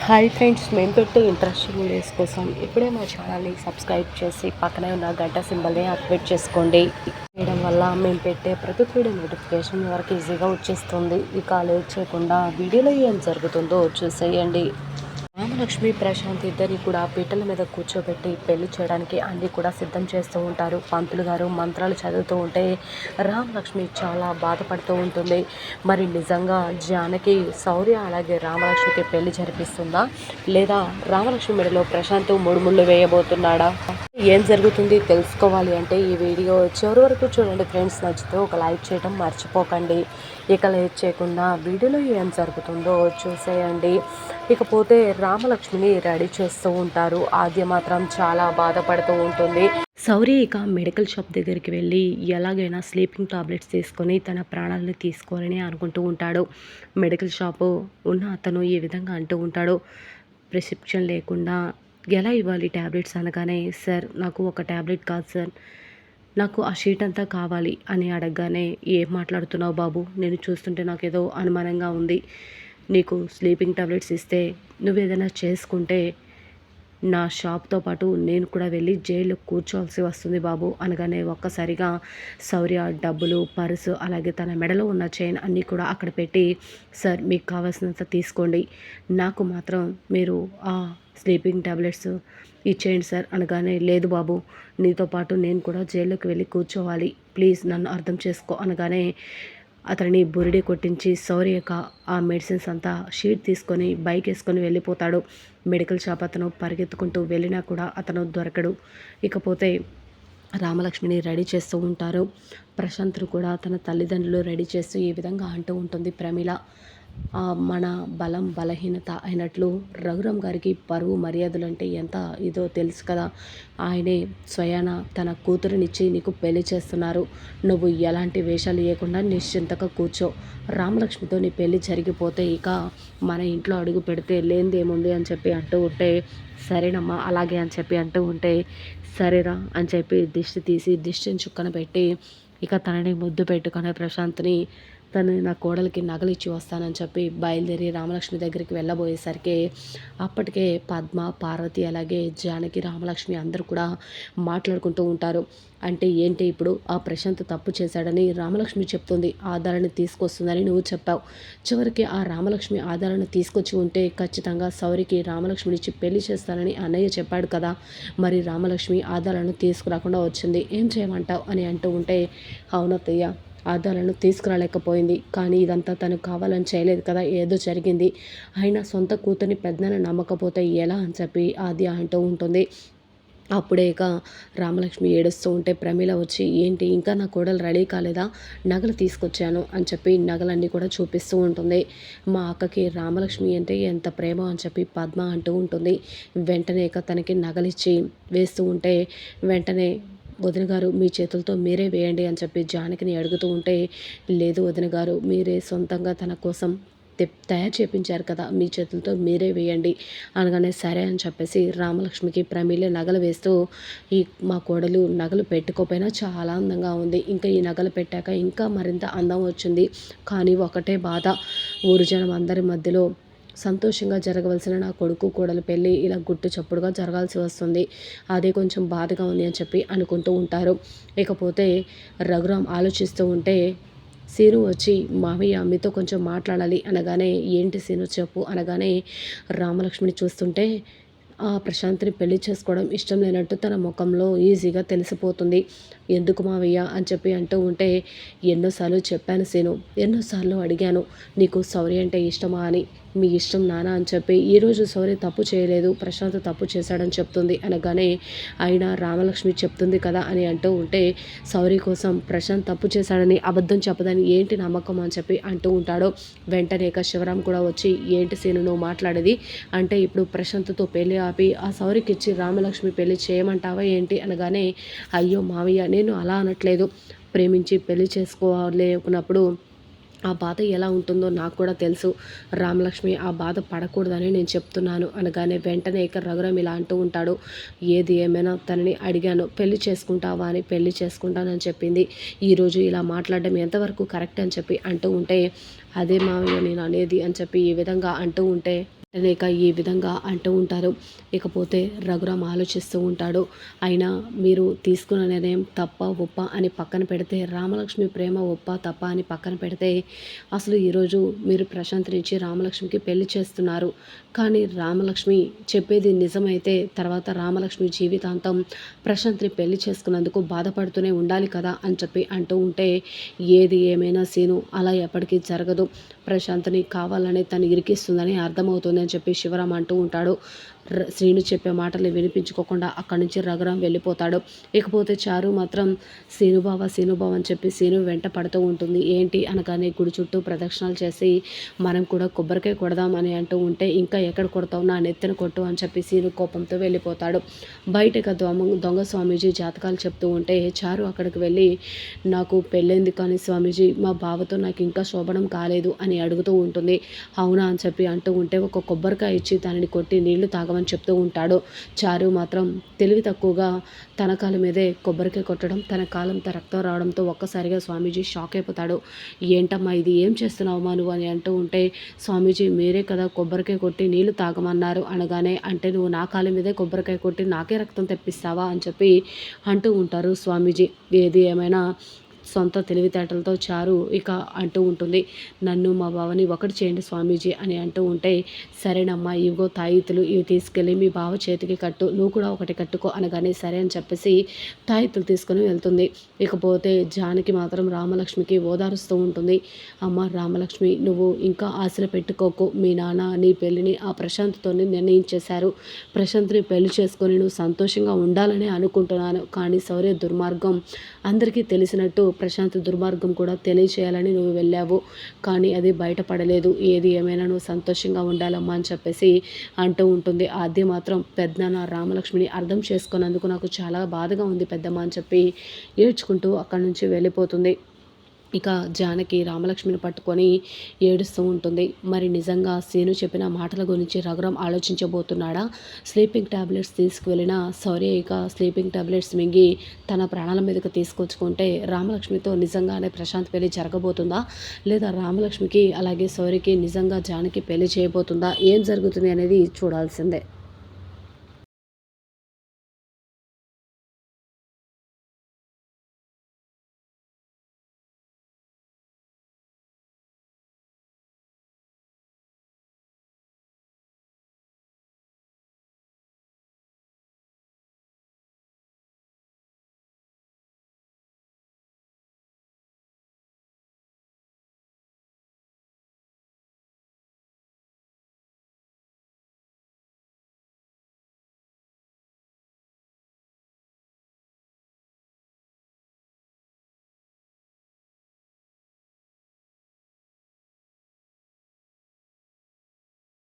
Hi friends, మేము పెట్టే interesting videos కోసం ఇప్పుడే మా ఛానల్ని సబ్స్క్రైబ్ చేసి పక్కనే ఉన్న గంట సింబల్ని యాక్టివేట్ చేసుకోండి. చేయడం వల్ల మేము పెట్టే ప్రతి వీడియో నోటిఫికేషన్ వరకు ఈజీగా వచ్చేస్తుంది. ఇక లేట్ చేయకుండా వీడియోలో ఏం జరుగుతుందో చూసేయండి. రామలక్ష్మి, ప్రశాంత్ ఇద్దరిని కూడా పీటల మీద కూర్చోబెట్టి పెళ్లి చేయడానికి అన్నీ కూడా సిద్ధం చేస్తూ ఉంటారు. పంతులు గారు మంత్రాలు చదువుతూ ఉంటే రామలక్ష్మి చాలా బాధపడుతూ ఉంటుంది. మరి నిజంగా జానకి శౌర్య అలాగే రామలక్ష్మికి పెళ్లి జరిపిస్తుందా, లేదా రామలక్ష్మి మెడలో ప్రశాంత్ మూడు ముళ్ళు వేయబోతున్నాడా? ఏం జరుగుతుంది తెలుసుకోవాలి అంటే ఈ వీడియో చివరి వరకు చూడండి ఫ్రెండ్స్. నచ్చితే ఒక లైక్ చేయడం మర్చిపోకండి. ఇక లేట్ చేయకుండా వీడియోలో ఏం జరుగుతుందో చూసేయండి. ఇకపోతే రామలక్ష్మిని రెడీ చేస్తూ ఉంటారు. ఆద్య మాత్రం చాలా బాధపడుతూ ఉంటుంది. శౌర్య ఇక మెడికల్ షాప్ దగ్గరికి వెళ్ళి ఎలాగైనా స్లీపింగ్ టాబ్లెట్స్ తీసుకొని తన ప్రాణాలను తీసుకోవాలని అనుకుంటూ ఉంటాడు. మెడికల్ షాపు ఉన్న అతను ఈ విధంగా అంటూ ఉంటాడు, ప్రిస్క్రిప్షన్ లేకుండా ఎలా ఇవ్వాలి ట్యాబ్లెట్స్ అనగానే, సార్ నాకు ఒక ట్యాబ్లెట్ కాదు సార్, నాకు ఆ షీట్ అంతా కావాలి అని అడగగానే, ఏం మాట్లాడుతున్నావు బాబు, నేను చూస్తుంటే నాకేదో అనుమానంగా ఉంది. నీకు స్లీపింగ్ టాబ్లెట్స్ ఇస్తే నువ్వేదైనా చేసుకుంటే నా షాప్తో పాటు నేను కూడా వెళ్ళి జైల్లో కూర్చోవాల్సి వస్తుంది బాబు అనగానే, ఒక్కసారిగా శౌర్య డబ్బులు, పర్సు అలాగే తన మెడలో ఉన్న చైన్ అన్నీ కూడా అక్కడ పెట్టి, సార్ మీకు కావాల్సినంత తీసుకోండి, నాకు మాత్రం మీరు ఆ స్లీపింగ్ టాబ్లెట్స్ ఇచ్చేయండి సార్ అనగానే, లేదు బాబు, నీతో పాటు నేను కూడా జైల్లోకి వెళ్ళి కూర్చోవాలి, ప్లీజ్ నన్ను అర్థం చేసుకో అనగానే, అతనిని బురిడి కొట్టించి శౌర్యక ఆ మెడిసిన్స్ అంతా షీట్ తీసుకొని బైక్ వేసుకొని వెళ్ళిపోతాడు. మెడికల్ షాప్ అతను పరిగెత్తుకుంటూ వెళ్ళినా కూడా అతను దొరకడు. ఇకపోతే రామలక్ష్మిని రెడీ చేస్తూ ఉంటారు. ప్రశాంత్ను కూడా తన తల్లిదండ్రులు రెడీ చేస్తూ ఈ విధంగా అంటూ ఉంటుంది ప్రమీల, మన బలం బలహీనత అయినట్లు రఘురామ్ గారికి పరువు మర్యాదలు అంటే ఎంత ఇదో తెలుసు కదా, ఆయనే స్వయాన తన కూతురునిచ్చి నీకు పెళ్లి చేస్తున్నారు, నువ్వు ఎలాంటి వేషాలు వేయకుండా నిశ్చింతగా కూర్చో, రామలక్ష్మితో నీ పెళ్లి జరిగిపోతే ఇక మన ఇంట్లో అడుగు పెడితే లేనిదేముంది అని చెప్పి అంటూ ఉంటే, సరేనమ్మా అలాగే అని చెప్పి అంటూ ఉంటే, సరేరా అని చెప్పి దిష్టి తీసి దిష్టిని చుక్కన పెట్టి ఇక తనని ముద్దు పెట్టుకునే ప్రశాంత్ని, తను నా కోడలికి నగలిచ్చి వస్తానని చెప్పి బయలుదేరి రామలక్ష్మి దగ్గరికి వెళ్ళబోయేసరికి అప్పటికే పద్మ, పార్వతి అలాగే జానకి, రామలక్ష్మి అందరూ కూడా మాట్లాడుకుంటూ ఉంటారు. అంటే ఏంటి, ఇప్పుడు ఆ ప్రశాంత్ తప్పు చేశాడని రామలక్ష్మి చెప్తుంది, ఆధారాన్ని తీసుకొస్తుందని నువ్వు చెప్పావు, చివరికి ఆ రామలక్ష్మి ఆధారాన్ని తీసుకొచ్చి ఉంటే ఖచ్చితంగా శౌరికి రామలక్ష్మినిచ్చి పెళ్లి చేస్తానని అన్నయ్య చెప్పాడు కదా, మరి రామలక్ష్మి ఆధారాలను తీసుకురాకుండా వచ్చింది, ఏం చేయమంటావు అని అంటూ ఉంటే, అవునత్తయ్య ఆధారాలను తీసుకురాలేకపోయింది, కానీ ఇదంతా తను కావాలని చేయలేదు కదా, ఏదో జరిగింది, అయినా సొంత కూతుర్ని పెద్దనని నమ్మకపోతే ఎలా అని చెప్పి ఆద్య అంటూ ఉంటుంది. అప్పుడే ఇక రామలక్ష్మి ఏడుస్తూ ఉంటే ప్రమీల వచ్చి, ఏంటి ఇంకా నా కోడలు రెడీ కాలేదా, నగలు తీసుకొచ్చాను అని చెప్పి నగలన్నీ కూడా చూపిస్తూ ఉంటుంది. మా అక్కకి రామలక్ష్మి అంటే ఎంత ప్రేమ అని చెప్పి పద్మ అంటూ ఉంటుంది. వెంటనే ఇక తనకి నగలిచ్చి వేస్తూ ఉంటే, వెంటనే వదిన గారు మీ చేతులతో మీరే వేయండి అని చెప్పి జానకిని అడుగుతూ ఉంటే, లేదు వదిన గారు, మీరే సొంతంగా తన కోసం తయారు చేపించారు కదా, మీ చేతులతో మీరే వేయండి అనగానే, సరే అని చెప్పేసి రామలక్ష్మికి ప్రమీల నగలు వేస్తూ, ఈ మా కోడలు నగలు పెట్టుకోపోయినా చాలా అందంగా ఉంది, ఇంకా ఈ నగలు పెట్టాక ఇంకా మరింత అందం వచ్చింది, కానీ ఒకటే బాధ, ఊరు జనం అందరి మధ్యలో సంతోషంగా జరగవలసిన నా కొడుకు కోడలు పెళ్ళి ఇలా గుట్టు చప్పుడుగా జరగాల్సి వస్తుంది, అదే కొంచెం బాధగా ఉంది అని చెప్పి అనుకుంటూ ఉంటారు. ఇకపోతే రఘురామ్ ఆలోచిస్తూ ఉంటే సీను వచ్చి, మామయ్య మీతో కొంచెం మాట్లాడాలి అనగానే, ఏంటి సీను చెప్పు అనగానే, రామలక్ష్మిని చూస్తుంటే ఆ ప్రశాంత్ని పెళ్లి చేసుకోవడం ఇష్టం లేనట్టు తన ముఖంలో ఈజీగా తెలిసిపోతుంది, ఎందుకు మావయ్య అని చెప్పి అంటూ ఉంటే, ఎన్నోసార్లు చెప్పాను సీను, ఎన్నోసార్లు అడిగాను నీకు శౌర్య అంటే ఇష్టమా అని, మీ ఇష్టం నాన్న అని చెప్పి, ఈరోజు శౌర్య తప్పు చేయలేదు ప్రశాంత్ తప్పు చేశాడని చెప్తుంది అనగానే, అయినా రామలక్ష్మి చెప్తుంది కదా అని అంటూ ఉంటే, శౌర్య కోసం ప్రశాంత్ తప్పు చేశాడని అబద్ధం చెప్పదని ఏంటి నమ్మకం అని చెప్పి అంటూ ఉంటాడు. వెంటనే శివరాం కూడా వచ్చి, ఏంటి సీను నువ్వు మాట్లాడేది, అంటే ఇప్పుడు ప్రశాంత్తో పెళ్ళి ఆపి ఆ శౌర్యకి ఇచ్చి రామలక్ష్మి పెళ్లి చేయమంటావా ఏంటి అనగానే, అయ్యో మావయ్య నేను అలా అనట్లేదు, ప్రేమించి పెళ్లి చేసుకోలేకున్నప్పుడు ఆ బాధ ఎలా ఉంటుందో నాకు కూడా తెలుసు, రామలక్ష్మి ఆ బాధ పడకూడదని నేను చెప్తున్నాను అనగానే, వెంటనే ఇక రఘురామ్ ఇలా అంటూ ఉంటాడు, ఏది ఏమైనా తనని అడిగాను పెళ్లి చేసుకుంటావా అని, పెళ్లి చేసుకుంటానని చెప్పింది, ఈరోజు ఇలా మాట్లాడడం ఎంతవరకు కరెక్ట్ అని చెప్పి అంటూ ఉంటే, అదే మావయ్య నేను అనేది అని చెప్పి ఈ విధంగా అంటూ ఉంటే లేక ఈ విధంగా అంటూ ఉంటారు. ఇకపోతే రఘురామ్ ఆలోచిస్తూ ఉంటాడు. అయినా మీరు తీసుకున్న నిర్ణయం తప్ప ఒప్ప అని పక్కన పెడితే, రామలక్ష్మి ప్రేమ ఒప్ప తప్ప అని పక్కన పెడితే, అసలు ఈరోజు మీరు ప్రశాంత్‌నిచ్చి రామలక్ష్మికి పెళ్లి చేస్తున్నారు. కానీ రామలక్ష్మి చెప్పేది నిజమైతే తర్వాత రామలక్ష్మి జీవితాంతం ప్రశాంత్‌ని పెళ్లి చేసుకున్నందుకు బాధపడుతూనే ఉండాలి కదా అని చెప్పి అంటూ ఉంటే, ఏది ఏమైనా సీను అలా ఎప్పటికీ జరగదు. ప్రశాంత్‌ని కావాలనే తను ఇరికిస్తుందని అర్థమవుతుందని చెప్పి శివరాం అంటూ ఉంటాడు. శ్రీను చెప్పే మాటల్ని వినిపించుకోకుండా అక్కడి నుంచి రఘురామ్ వెళ్ళిపోతాడు. ఇకపోతే చారు మాత్రం సీనుబావ అని చెప్పి సీను వెంట పడుతూ ఉంటుంది. ఏంటి అనగానే గుడి చుట్టూ ప్రదక్షిణాలు చేసి మనం కూడా కొబ్బరికాయ కొడదాం అని అంటూ ఉంటే, ఇంకా ఎక్కడ కొడతావు, నా నెత్తిన కొట్టు అని చెప్పి సీను కోపంతో వెళ్ళిపోతాడు. బయటకు దొంగ స్వామీజీ జాతకాలు చెప్తూ ఉంటే చారు అక్కడికి వెళ్ళి, నాకు పెళ్ళైంది కానీ స్వామీజీ మా బావతో నాకు ఇంకా శోభనం కాలేదు అని అడుగుతూ ఉంటుంది. అవునా అని చెప్పి అంటూ ఉంటే, ఒక కొబ్బరికాయ ఇచ్చి దానిని కొట్టి నీళ్లు తాగమని చెప్తూ ఉంటాడు. చారు మాత్రం తెలివి తక్కువగా తన కాళ్ళ మీదే కొబ్బరికాయ కొట్టడం, తన కాలంతో రక్తం రావడంతో ఒక్కసారిగా స్వామీజీ షాక్ అయిపోతాడు. ఏంటమ్మా ఇది, ఏం చేస్తున్నావమ్మా నువ్వు అని అంటూ ఉంటే, స్వామీజీ మీరే కదా కొబ్బరికాయ కొట్టి నీళ్లు తాగమన్నారు అనగానే, అంటే నువ్వు నా కాళ్ళ మీదే కొబ్బరికాయ కొట్టి నాకే రక్తం తెప్పిస్తావా అని చెప్పి అంటూ ఉంటారు స్వామీజీ. ఏది ఏమైనా సొంత తెలివితేటలతో చారు ఇక అంటూ ఉంటుంది, నన్ను మా బావని ఒకటి చేయండి స్వామీజీ అని అంటూ ఉంటే, సరేనమ్మా ఇవిగో తాయితులు, ఇవి తీసుకెళ్ళి మీ బావ చేతికి కట్టు, నువ్వు కూడా ఒకటి కట్టుకో అనగానే సరే అని చెప్పేసి తాయితులు తీసుకొని వెళ్తుంది. ఇకపోతే జానకి మాత్రం రామలక్ష్మికి ఓదారుస్తూ ఉంటుంది. అమ్మ రామలక్ష్మి, నువ్వు ఇంకా ఆశలు పెట్టుకోకు, మీ నాన్న నీ పెళ్ళిని ఆ ప్రశాంత్‌తోనే నిర్ణయించేశారు. ప్రశాంత్‌ని పెళ్లి చేసుకొని నువ్వు సంతోషంగా ఉండాలని అనుకుంటున్నాను. కానీ శౌర్య దుర్మార్గం అందరికీ తెలిసినట్టు ప్రశాంత్ దుర్మార్గం కూడా తెలియచేయాలని నువ్వు వెళ్ళావు. కానీ అది బయటపడలేదు. ఏది ఏమైనా నువ్వు సంతోషంగా ఉండాలమ్మా అని చెప్పేసి అంటూ ఉంటుంది. ఆద్య మాత్రం పెద్దనాన్న రామలక్ష్మిని అర్థం చేసుకున్నందుకు నాకు చాలా బాధగా ఉంది పెద్దమ్మ అని చెప్పి ఏడ్చుకుంటూ అక్కడి నుంచి వెళ్ళిపోతుంది. ఇక జానకి రామలక్ష్మిని పట్టుకొని ఏడుస్తూ ఉంటుంది. మరి నిజంగా సీను చెప్పిన మాటల గురించి రఘురామ్ ఆలోచించబోతున్నాడా? స్లీపింగ్ టాబ్లెట్స్ తీసుకువెళ్ళిన శౌర్య ఇక స్లీపింగ్ టాబ్లెట్స్ మింగి తన ప్రాణాల మీదకి తీసుకొచ్చుకుంటే రామలక్ష్మితో నిజంగానే ప్రశాంత్ పెళ్లి జరగబోతుందా? లేదా రామలక్ష్మికి అలాగే శౌర్యకి నిజంగా జానకి పెళ్లి చేయబోతుందా? ఏం జరుగుతుంది అనేది చూడాల్సిందే.